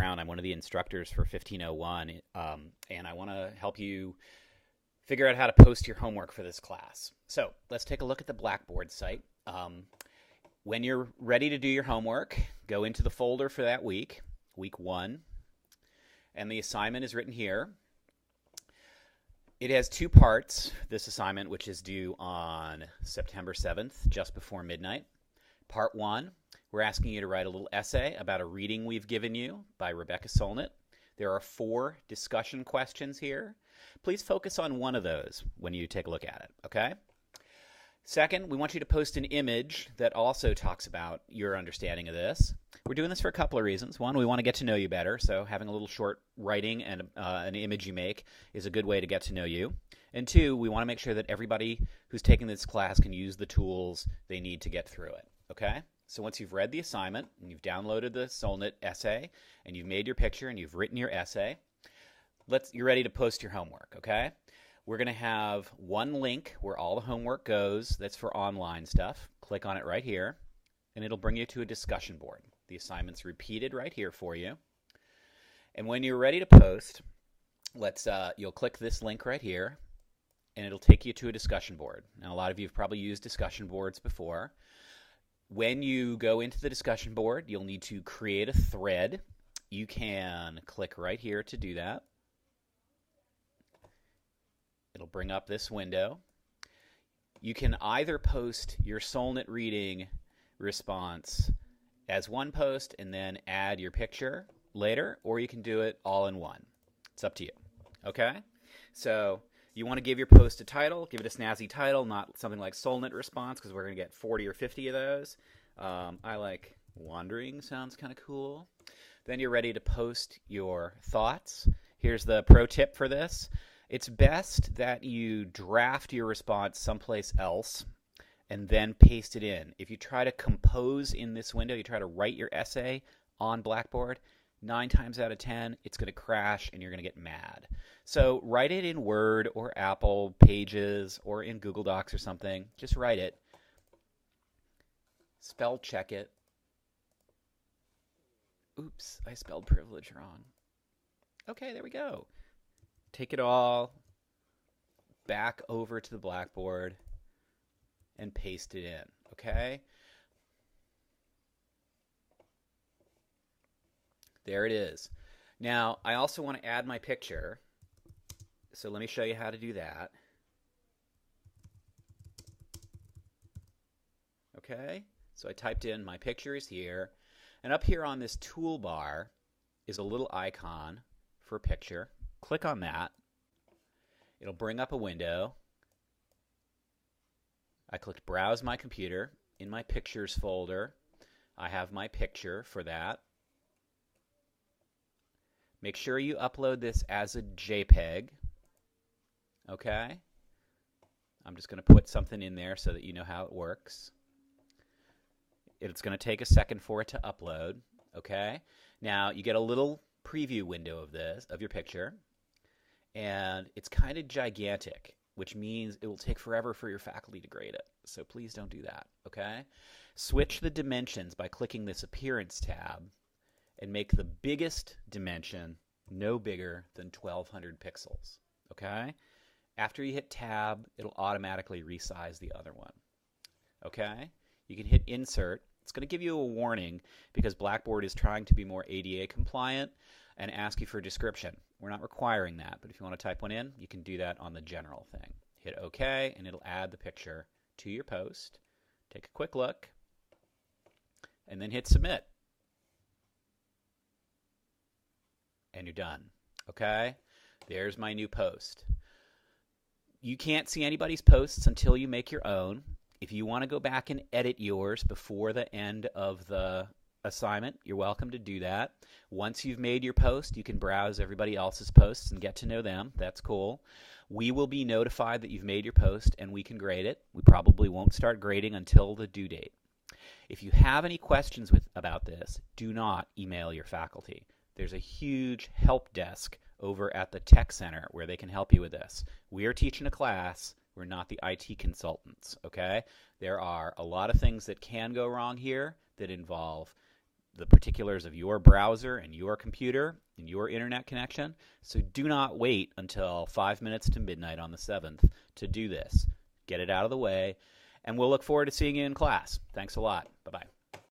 Brown. I'm one of the instructors for 1501, and I want to help you figure out how to post your homework for this class. So let's take a look at the Blackboard site. When you're ready to do your homework, go into the folder for that week, week 1, and the assignment is written here. It has 2 parts, this assignment, which is due on September 7th, just before midnight. Part 1, we're asking you to write a little essay about a reading we've given you by Rebecca Solnit. There are 4 discussion questions here. Please focus on one of those when you take a look at it, okay? Second, we want you to post an image that also talks about your understanding of this. We're doing this for a couple of reasons. One, we want to get to know you better, so having a little short writing and an image you make is a good way to get to know you. And 2, we want to make sure that everybody who's taking this class can use the tools they need to get through it, okay? So once you've read the assignment, and you've downloaded the Solnit essay, and you've made your picture, and you've written your essay, you're ready to post your homework, okay? We're going to have one link where all the homework goes. That's for online stuff. Click on it right here, and it'll bring you to a discussion board. The assignment's repeated right here for you. And when you're ready to post, you'll click this link right here, and it'll take you to a discussion board. Now, a lot of you have probably used discussion boards before. When you go into the discussion board, you'll need to create a thread. You can click right here to do that. It'll bring up this window. You can either post your Solnit reading response as one post and then add your picture later, or you can do it all in one. It's up to you, okay? So you want to give your post a title, give it a snazzy title, not something like Solnit response, because we're going to get 40 or 50 of those. I like wandering, sounds kind of cool. Then you're ready to post your thoughts. Here's the pro tip for this. It's best that you draft your response someplace else and then paste it in. If you try to compose in this window, you try to write your essay on Blackboard, 9 times out of 10, it's going to crash and you're going to get mad. So write it in Word or Apple Pages or in Google Docs or something. Just write it. Spell check it. Oops, I spelled privilege wrong. Okay, there we go. Take it all back over to the Blackboard and paste it in, okay? There it is. Now, I also want to add my picture, so let me show you how to do that. Okay, so I typed in my picture is here, and up here on this toolbar is a little icon for picture. Click on that. It'll bring up a window. I clicked Browse My Computer. In my Pictures folder, I have my picture for that. Make sure you upload this as a JPEG. Okay? I'm just going to put something in there so that you know how it works. It's going to take a second for it to upload. Okay? Now, you get a little preview window of this, of your picture. And it's kind of gigantic, which means it will take forever for your faculty to grade it. So please don't do that, okay? Switch the dimensions by clicking this Appearance tab and make the biggest dimension no bigger than 1200 pixels, okay? After you hit Tab, it'll automatically resize the other one, okay? You can hit Insert. It's going to give you a warning because Blackboard is trying to be more ADA compliant and ask you for a description. We're not requiring that, but if you want to type one in, you can do that on the general thing. Hit OK, and it'll add the picture to your post. Take a quick look, and then hit Submit. And you're done. Okay? There's my new post. You can't see anybody's posts until you make your own. If you want to go back and edit yours before the end of the assignment, you're welcome to do that. Once you've made your post, you can browse everybody else's posts and get to know them. That's cool. We will be notified that you've made your post and we can grade it. We probably won't start grading until the due date. If you have any questions about this, do not email your faculty. There's a huge help desk over at the Tech Center where they can help you with this. We are teaching a class. We're not the IT consultants, okay? There are a lot of things that can go wrong here that involve the particulars of your browser and your computer and your internet connection. So do not wait until 5 minutes to midnight on the 7th to do this. Get it out of the way, and we'll look forward to seeing you in class. Thanks a lot. Bye-bye.